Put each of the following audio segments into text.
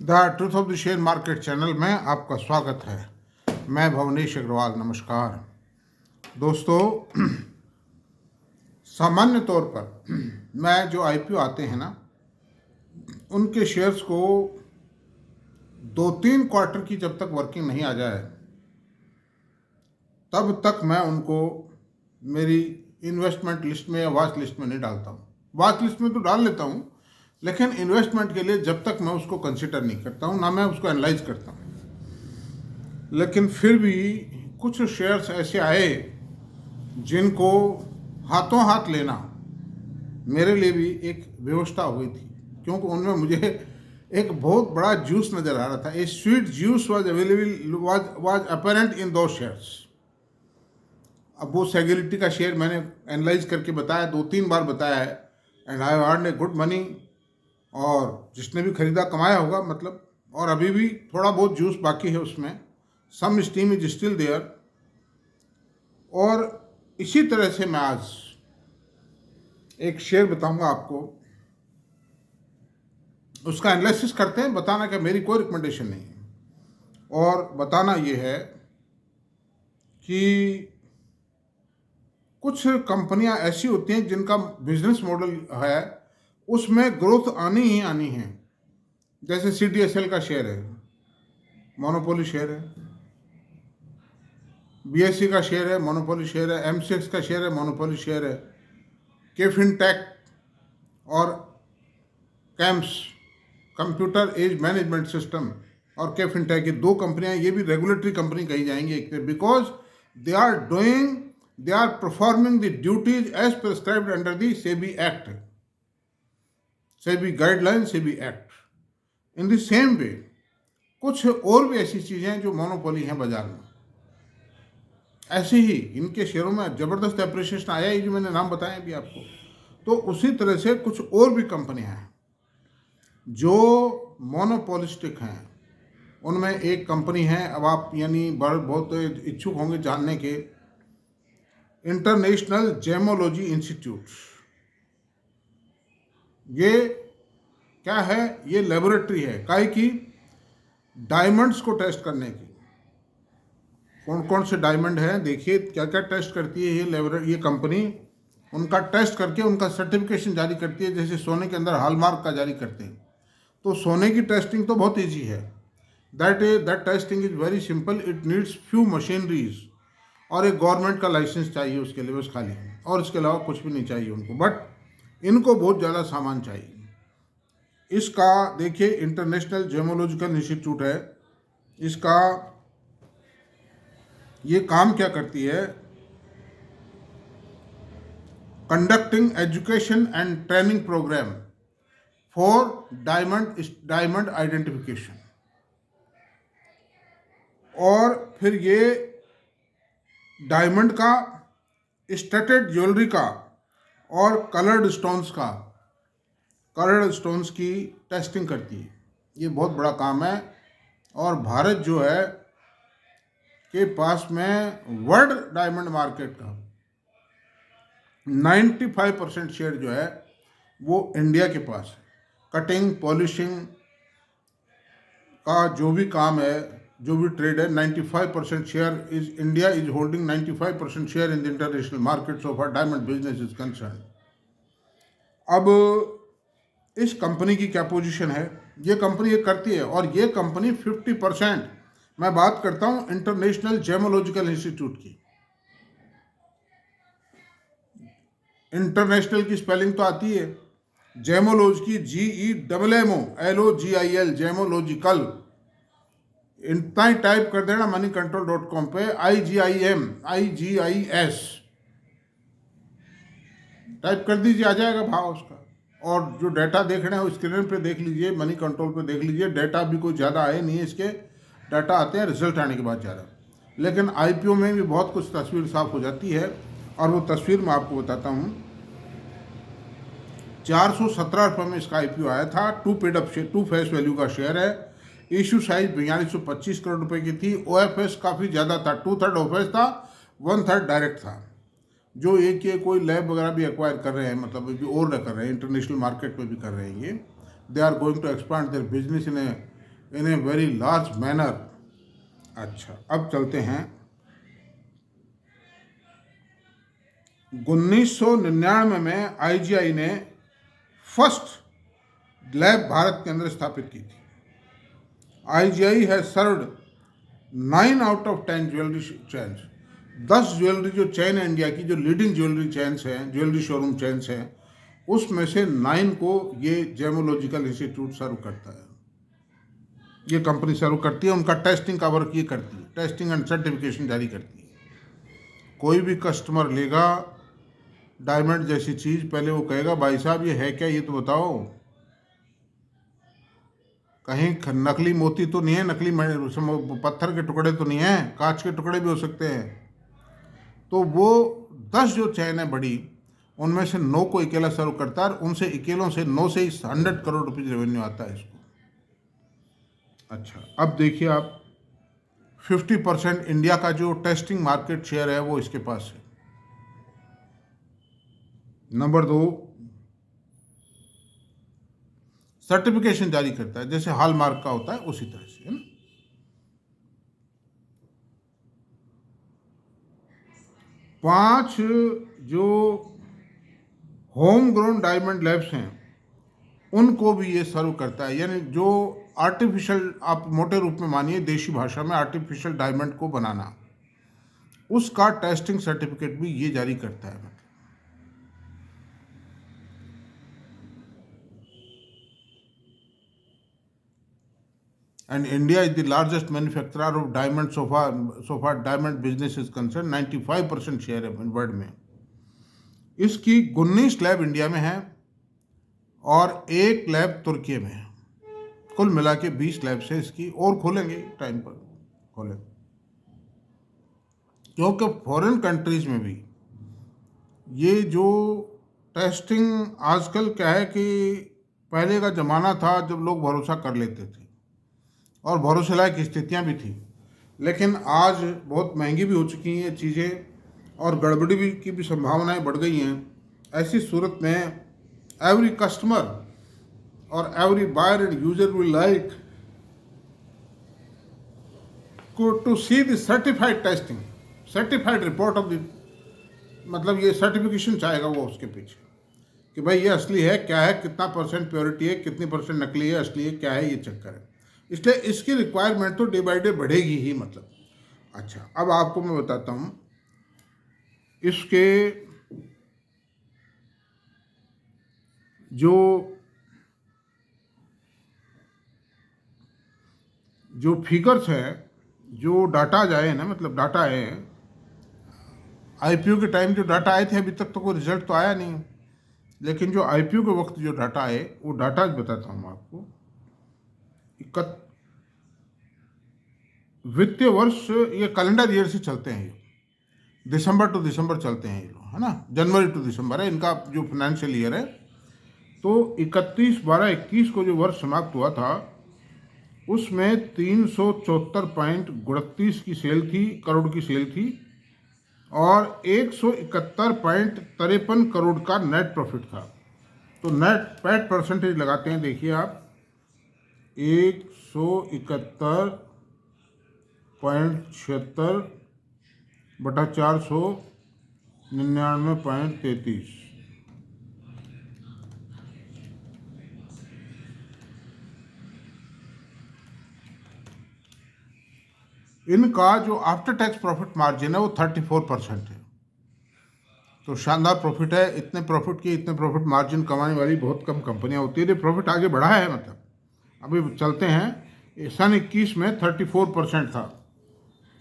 The truth of the share market channel में आपका स्वागत है। मैं भवनेश अग्रवाल। नमस्कार दोस्तों। सामान्य तौर पर मैं जो आईपीओ आते हैं ना, उनके शेयर्स को 2-3 क्वार्टर की जब तक वर्किंग नहीं आ जाए तब तक मैं उनको मेरी इन्वेस्टमेंट लिस्ट में या वॉच लिस्ट में नहीं डालता हूँ। वॉच लिस्ट में तो डाल लेता हूँ, लेकिन इन्वेस्टमेंट के लिए जब तक मैं उसको कंसिडर नहीं करता हूँ, ना मैं उसको एनालाइज करता हूँ। लेकिन फिर भी कुछ शेयर्स ऐसे आए जिनको हाथों हाथ लेना मेरे लिए भी एक व्यवस्था हुई थी, क्योंकि उनमें मुझे एक बहुत बड़ा जूस नज़र आ रहा था। A sweet juice was available, was apparent in दो शेयर्स। अब वो सेग्युरिटी का शेयर मैंने एनालाइज करके बताया, 2-3 बार बताया है, and I earn a good money. और जिसने भी खरीदा कमाया होगा, मतलब। और अभी भी थोड़ा बहुत जूस बाकी है उसमें, some steam is still there. और इसी तरह से मैं आज एक शेयर बताऊंगा आपको, उसका एनालिसिस करते हैं। बताना कि मेरी कोई रिकमेंडेशन नहीं है, और बताना ये है कि कुछ कंपनियां ऐसी होती हैं जिनका बिजनेस मॉडल है, उसमें ग्रोथ आनी ही आनी है। जैसे CDSL का शेयर है, मोनोपोली शेयर है। BSE का शेयर है, मोनोपोली शेयर है। MCX का शेयर है, मोनोपोली शेयर है। KFinTech और CAMS, computer age management system, और KFinTech, ये 2 कंपनियां, ये भी रेगुलेटरी कंपनी कही जाएंगी एक, because they are performing the duties as prescribed under the SEBI act, SEBI guideline, SEBI act. In the same way कुछ और भी ऐसी चीज़ें हैं जो मोनोपोली हैं बाजार में। ऐसे ही इनके शेयरों में ज़बरदस्त एप्रिसिएशन आया ही, जो मैंने नाम बताया अभी आपको। तो उसी तरह से कुछ और भी कंपनियां हैं जो मोनोपोलिस्टिक हैं। उनमें एक कंपनी है, अब आप यानी बहुत इच्छुक होंगे जानने के, इंटरनेशनल जेमोलॉजी इंस्टीट्यूट। ये क्या है? ये लेबोरेटरी है काहे की? डायमंड्स को टेस्ट करने की। कौन कौन से डायमंड हैं, देखिए क्या क्या टेस्ट करती है ये कंपनी। उनका टेस्ट करके उनका सर्टिफिकेशन जारी करती है, जैसे सोने के अंदर हॉलमार्क का जारी करते हैं। तो सोने की टेस्टिंग तो बहुत ईजी है। That testing is very simple. It needs few machineries, और एक गवर्नमेंट का लाइसेंस चाहिए उसके लिए, बस खाली। और इसके अलावा कुछ भी नहीं चाहिए उनको, बट इनको बहुत ज़्यादा सामान चाहिए। इसका देखिए, इंटरनेशनल जेमोलॉजिकल इंस्टीट्यूट है, इसका ये काम क्या करती है? Conducting education and training program for diamond identification. और फिर ये डायमंड का, स्टटेड ज्वेलरी का, और कलर्ड स्टोन्स की टेस्टिंग करती है। ये बहुत बड़ा काम है। और भारत जो है के पास में वर्ल्ड डायमंड मार्केट का 95% शेयर जो है वो इंडिया के पास है। कटिंग पॉलिशिंग का जो भी काम है, जो भी ट्रेड है, 95% share is India is holding 95% share in the international market of our diamond business is concern. अब इस कंपनी की क्या पोजीशन है? ये कंपनी ये करती है, और ये कंपनी 50%, मैं बात करता हूँ इंटरनेशनल जेमोलॉजिकल इंस्टीट्यूट की। इंटरनेशनल की स्पेलिंग तो आती है, जेमोलॉजी की GEMMOLOGIL, जेमोलॉजिकल। इतना ही टाइप कर देना moneycontrol.com पे, IGIMIGIS टाइप कर दीजिए, आ जाएगा भाव उसका। और जो डाटा देख रहे हैं वो स्क्रीन पे देख लीजिए, मनी कंट्रोल पे देख लीजिए। डाटा भी कोई ज़्यादा आए नहीं है इसके, डाटा आते हैं रिजल्ट आने के बाद ज़्यादा। लेकिन IPO में भी बहुत कुछ तस्वीर साफ हो जाती है, और वो तस्वीर मैं आपको बताता हूँ। 417 रुपये में इसका IPO आया था। 2 फेस वैल्यू का शेयर है। इशू साइज 4225 करोड़ रुपए की थी। OFS काफ़ी ज़्यादा था, 2/3 OFS था, 1/3 डायरेक्ट था। जो एक ये कोई लैब वगैरह भी एक्वायर कर रहे हैं, मतलब भी और कर रहे हैं, इंटरनेशनल मार्केट में भी कर रहे हैं। ये they are going to expand their business in in a very large manner. अच्छा, अब चलते हैं 1999 में आईजीआई ने फर्स्ट लैब भारत के अंदर स्थापित की थी। IGI has served 9 out of 10 jewellery chains. 10 jewellery जो चेन है इंडिया की, जो लीडिंग ज्वेलरी चेन्स हैं, ज्वेलरी शोरूम चेन्स हैं, उसमें से 9 को ये जेमोलॉजिकल इंस्टीट्यूट सर्व करता है। ये कंपनी सर्व करती है, उनका टेस्टिंग का वर्क ये करती है, टेस्टिंग एंड सर्टिफिकेशन जारी करती है। कोई भी कस्टमर लेगा डायमंड जैसी चीज़, पहले वो कहेगा भाई साहब ये है क्या, ये तो बताओ, कहीं नकली मोती तो नहीं है, नकली पत्थर के टुकड़े तो नहीं है, कांच के टुकड़े भी हो सकते हैं। तो वो 10 जो चैन है बड़ी, उनमें से 9 को अकेला सर्व करता है, उनसे अकेलों से 9 से ही 100 करोड़ रुपये रेवेन्यू आता है इसको। अच्छा, अब देखिए आप 50% इंडिया का जो टेस्टिंग मार्केट शेयर है वो इसके पास है। नंबर 2, सर्टिफिकेशन जारी करता है, जैसे हॉलमार्क का होता है उसी तरह से, है ना। 5 जो होम ग्रोन डायमंड लैब्स हैं उनको भी ये सर्व करता है, यानी जो आर्टिफिशियल, आप मोटे रूप में मानिए देशी भाषा में आर्टिफिशियल डायमंड को बनाना, उसका टेस्टिंग सर्टिफिकेट भी ये जारी करता है। And India is the largest manufacturer of diamonds so far diamond business is concerned, 95% share है वर्ल्ड में। इसकी 19 लैब इंडिया में है और 1 लैब तुर्की में है। कुल मिला के 20 लैब से इसकी, और खोलेंगे टाइम पर खोलें, क्योंकि फॉरेन कंट्रीज में भी ये जो टेस्टिंग, आजकल क्या है कि पहले का ज़माना था जब लोग भरोसा कर लेते थे और भरोसे लायक स्थितियाँ भी थी, लेकिन आज बहुत महंगी भी हो चुकी हैं ये चीज़ें और गड़बड़ी भी की भी संभावनाएं बढ़ गई हैं। ऐसी सूरत में एवरी कस्टमर और every buyer and user will like to see the certified testing, certified report of the, मतलब ये सर्टिफिकेशन चाहेगा वो उसके पीछे कि भाई ये असली है क्या है, कितना % प्योरिटी है, कितनी % नकली है, असली है क्या है, ये चेक करें। इसलिए इसकी रिक्वायरमेंट तो डे बाई डे बढ़ेगी ही, मतलब। अच्छा, अब आपको मैं बताता हूँ इसके जो फिगर्स है, जो डाटा जाए ना, मतलब डाटा है, आईपीओ के टाइम जो डाटा आए थे, अभी तक तो कोई रिजल्ट तो आया नहीं, लेकिन जो आईपीओ के वक्त जो डाटा आए वो डाटा बताता हूँ आपको। वित्तीय वर्ष, ये कैलेंडर ईयर से चलते हैं, ये दिसंबर टू दिसंबर चलते हैं ये लोग, है ना, जनवरी टू दिसंबर है इनका जो फाइनेंशियल ईयर है। तो 31/12/21 को जो वर्ष समाप्त हुआ था उसमें 374.39 की सेल थी, करोड़ की सेल थी, और 171.53 करोड़ का नेट प्रॉफिट था। तो नेट पैट परसेंटेज लगाते हैं, देखिए आप, 171.76 बटा 499.33। इनका जो आफ्टर टैक्स प्रॉफिट मार्जिन है वो 34% है। तो शानदार प्रॉफिट है। इतने प्रॉफिट की, इतने प्रॉफिट मार्जिन कमाने वाली बहुत कम कंपनियां होती है। प्रॉफिट आगे बढ़ा है, मतलब अभी चलते हैं, सन 21 में 34% था,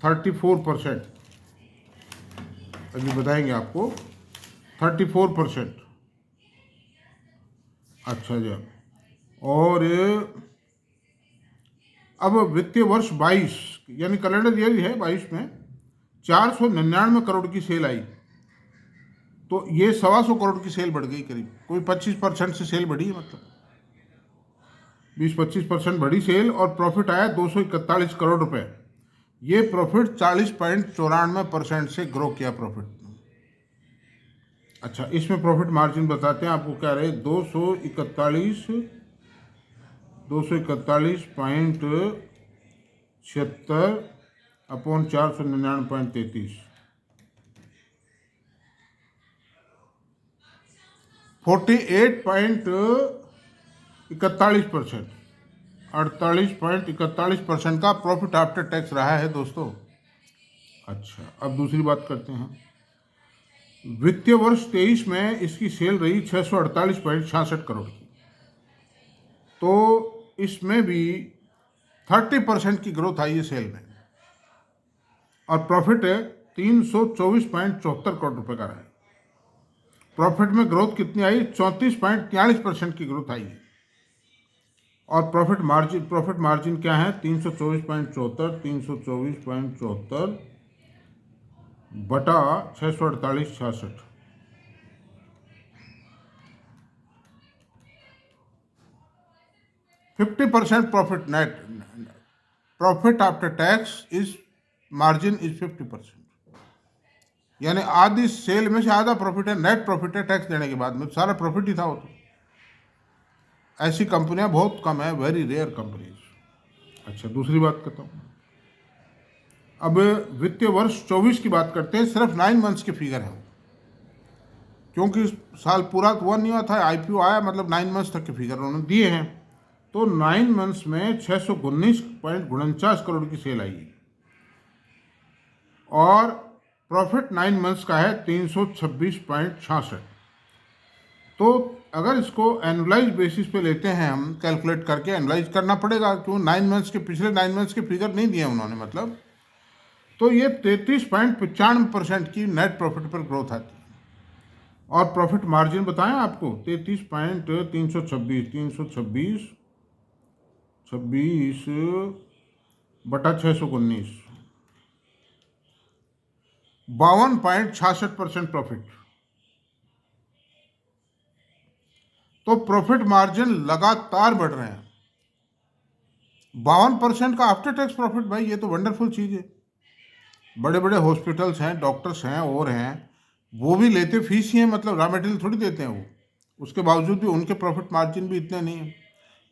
34%, अभी बताएंगे आपको, 34%। अच्छा जी, और अब वित्तीय वर्ष 22 यानी कैलेंडर ईयर है 22 में 499 करोड़ की सेल आई। तो ये 125 करोड़ की सेल बढ़ गई करीब, कोई 25% से सेल बढ़ी है, मतलब 20-25% बढ़ी सेल, और प्रॉफिट आया 241 करोड़ रुपए। ये प्रॉफिट 40.94% से ग्रो किया प्रॉफिट। अच्छा, इसमें प्रॉफिट मार्जिन बताते हैं आपको, क्या रहे, 241 241.76/499.33, 48.41%, 48.41% का प्रॉफिट आफ्टर टैक्स रहा है दोस्तों। अच्छा, अब दूसरी बात करते हैं। वित्तीय वर्ष 23 में इसकी सेल रही 648.66 करोड़ की, तो इसमें भी 30% की ग्रोथ आई है सेल में, और प्रॉफिट 324.74 करोड़ रुपए का रहा है। प्रॉफिट में ग्रोथ कितनी आई? 34.43% की ग्रोथ आई है। और प्रॉफिट मार्जिन क्या है? 324.74 बटा 648.66, 50% profit net, profit after tax is margin is 50%, यानी आधी सेल में से आधा प्रॉफिट है, नेट प्रॉफिट है टैक्स देने के बाद में, सारा प्रॉफिट ही था वो तो। ऐसी कंपनियां बहुत कम है, वेरी रेयर कंपनीज। अच्छा, दूसरी बात करता हूँ। अब वित्तीय वर्ष 24 की बात करते हैं, सिर्फ 9 मंथ्स के फिगर है, क्योंकि साल पूरा हुआ नहीं हुआ था, आईपीओ आया, मतलब 9 मंथ्स तक के फिगर उन्होंने दिए हैं। तो 9 मंथ्स में 619.49 करोड़ की सेल आई है, और प्रॉफिट 9 मंथ्स का है 326.66। तो अगर इसको एनुअलाइज बेसिस पे लेते हैं हम, कैलकुलेट करके एनुअलाइज करना पड़ेगा, क्यों 9 मंथ्स के, पिछले 9 मंथ्स के फिगर नहीं दिए उन्होंने, मतलब तो ये 33.95% की नेट प्रॉफिट पर ग्रोथ आती है। और प्रॉफिट मार्जिन बताएं आपको, 33.326 बटा 619, 52.66% प्रॉफिट। तो प्रॉफिट मार्जिन लगातार बढ़ रहे हैं। 52% का आफ्टर टैक्स प्रॉफिट, भाई ये तो वंडरफुल चीज़ है। बड़े बड़े हॉस्पिटल्स हैं, डॉक्टर्स हैं और हैं, वो भी लेते फीस ही हैं, मतलब रॉ मटेरियल थोड़ी देते हैं वो, उसके बावजूद भी उनके प्रॉफिट मार्जिन भी इतने नहीं है,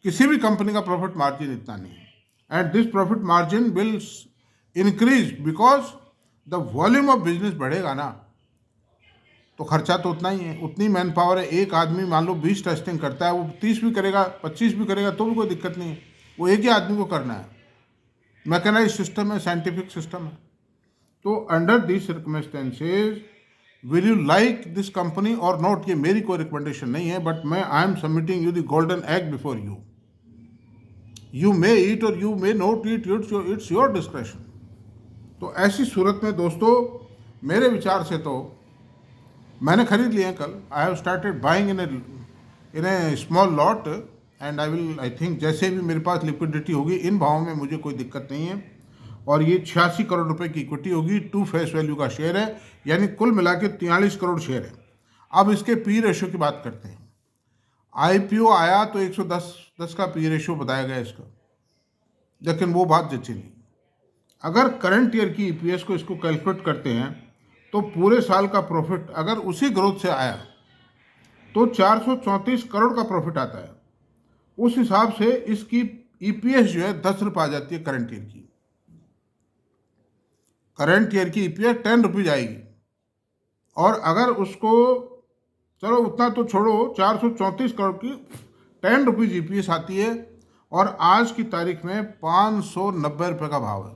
किसी भी कंपनी का प्रॉफिट मार्जिन इतना नहीं है। And this profit margin will increase because the volume of business बढ़ेगा ना, तो खर्चा तो उतना ही है, उतनी मैन पावर है। एक आदमी मान लो 20 टेस्टिंग करता है, वो 30 भी करेगा, 25 भी करेगा, तो भी कोई दिक्कत नहीं है, वो एक ही आदमी को करना है। मैकेनाइज सिस्टम है, साइंटिफिक सिस्टम है। तो under this circumstances will you like this company or not, ये मेरी कोई रिकमेंडेशन नहीं है, बट मैं I am submitting you the golden egg before you. You may eat or you may not eat, it's your discretion. तो ऐसी सूरत में दोस्तों, मेरे विचार से तो मैंने खरीद लिए कल, I have started buying in A small lot, and I think जैसे भी मेरे पास लिक्विडिटी होगी, इन भावों में मुझे कोई दिक्कत नहीं है। और ये 86 करोड़ रुपए की इक्विटी होगी, 2 फेस वैल्यू का शेयर है, यानी कुल मिला के 43 करोड़ शेयर है। अब इसके पी रेशो की बात करते हैं। आईपीओ आया तो 110 का पी रेशो बताया गया इसका, लेकिन वो बात जची नहीं। अगर करंट ईयर की ईपीएस को इसको कैलकुलेट करते हैं, तो पूरे साल का प्रॉफिट अगर उसी ग्रोथ से आया तो 434 करोड़ का प्रॉफिट आता है। उस हिसाब से इसकी ईपीएस जो है 10 रुपये आ जाती है करंट ईयर की। करंट ईयर की ईपीएस 10 रुपीज आएगी, और अगर उसको, चलो उतना तो छोड़ो, 434 करोड़ की 10 रुपीज ईपीएस आती है, और आज की तारीख में 590 रुपये का भाव है।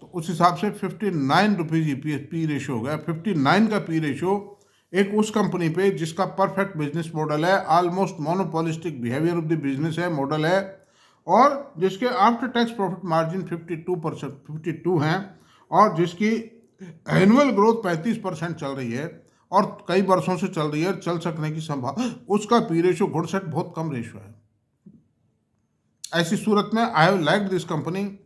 तो उस हिसाब से 59 रुपीज ईपीएस पी रेशो हो गया। 59 का पी रेशो एक उस कंपनी पे जिसका परफेक्ट बिजनेस मॉडल है, almost monopolistic behaviour of the business है, मॉडल है, और जिसके आफ्टर टैक्स प्रॉफिट मार्जिन 52 हैं, और जिसकी एनुअल ग्रोथ 35% चल रही है, और कई वर्षों से चल रही है, चल सकने की संभावना, उसका पी रेशो घुड़सट बहुत कम रेशो है। ऐसी सूरत में I have liked this company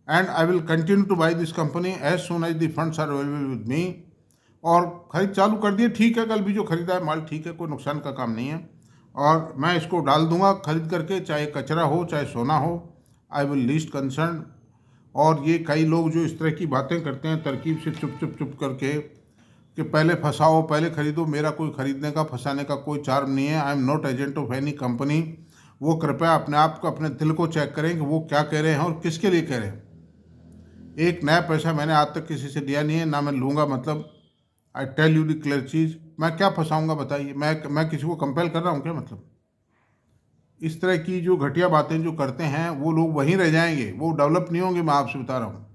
and I will continue to buy this company as soon as the funds are available with me. और खरीद चालू कर दिए, ठीक है, कल भी जो खरीदा है माल ठीक है, कोई नुकसान का काम नहीं है, और मैं इसको डाल दूंगा खरीद करके, चाहे कचरा हो चाहे सोना हो, आई विल लीस्ट कंसर्न। और ये कई लोग जो इस तरह की बातें करते हैं तरकीब से चुप करके कि पहले फंसाओ पहले खरीदो, मेरा कोई खरीदने का फंसाने का कोई चार्म नहीं है। I am not agent of any company. वो कृपया अपने आप को, अपने दिल को चेक करें कि वो क्या कह रहे हैं और किसके लिए कह रहे हैं। एक नया पैसा मैंने आज तक किसी से लिया नहीं है, ना मैं लूँगा। मतलब I tell you the clear चीज़, मैं क्या फंसाऊँगा बताइए? मैं किसी को कंपेल कर रहा हूँ क्या? मतलब इस तरह की जो घटिया बातें जो करते हैं वो लोग वहीं रह जाएंगे, वो डेवलप नहीं होंगे। मैं आपसे बता रहा हूँ,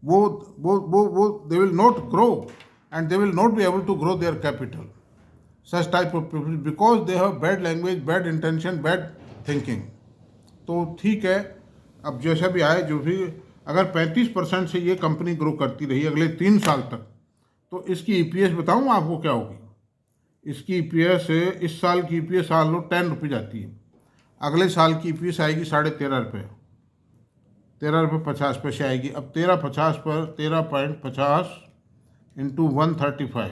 वो they will not grow and they will not be able to grow their capital, such type of people, because they have bad language, bad intention, bad thinking. तो ठीक है, अब जैसा भी आए, जो भी, अगर 35% से ये कंपनी ग्रो करती रही अगले 3 साल तक, तो इसकी ईपीएस बताऊँ आपको क्या होगी? इसकी ईपीएस, इस साल की ईपीएस साल लो 10 रुपीज़ आती है, अगले साल की ईपीएस आएगी 13.5 रुपये, 13 रुपये 50 पैसे आएगी। अब 13.50 पर 13.50 इंटू 135,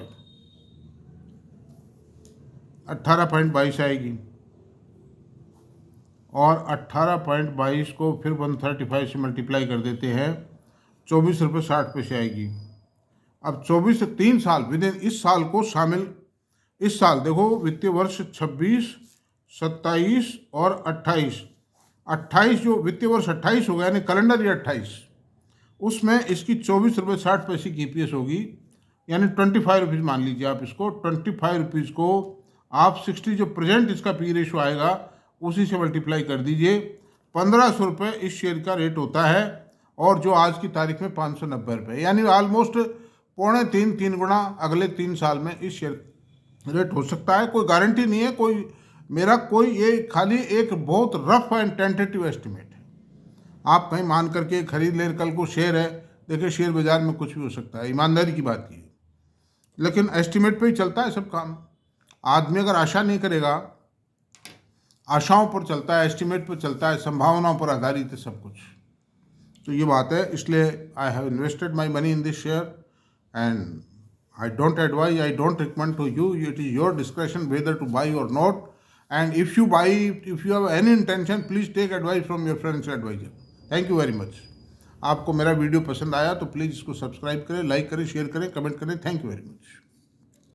18.22 आएगी। और 18.22 को फिर 135 से मल्टीप्लाई कर देते हैं, 24 रुपये 60 पैसे आएगी। अब 24 से 3 साल, विद इन इस साल को शामिल, इस साल देखो वित्तीय वर्ष 26, 27 और 28, 28 जो वित्तीय वर्ष 28 हो गया, यानी कैलेंडर ईयर 28, उसमें इसकी 24 रुपये 60 पैसे की ईपीएस होगी, यानी 25 रुपीज़ मान लीजिए आप इसको। 25 रुपीज़ को आप 60 जो प्रेजेंट इसका पी रेशो आएगा उसी से मल्टीप्लाई कर दीजिए। 1500 रुपये इस शेयर का रेट होता है, और जो आज की तारीख में 590 रुपये, यानी ऑलमोस्ट 2.25-3 गुना अगले 3 साल में इस शेयर रेट हो सकता है। कोई गारंटी नहीं है, ये खाली एक बहुत रफ एंड टेंटेटिव एस्टिमेट है। आप कहीं मान करके खरीद लें, कल को शेयर है, देखिए शेयर बाजार में कुछ भी हो सकता है, ईमानदारी की बात की, लेकिन एस्टिमेट पे ही चलता है सब काम। आदमी अगर आशा नहीं करेगा, आशाओं पर चलता है, एस्टिमेट पर चलता है, संभावनाओं पर आधारित है सब कुछ। तो ये बात है, इसलिए I have invested my money in this share and I don't advise, I don't recommend to you. It is your discretion whether to buy or not. And if you buy, if you have any intention, please take advice from your financial advisor. Thank you very much. आपको मेरा video पसंद आया तो please इसको subscribe करें, like करें, share करें, comment करें। Thank you very much.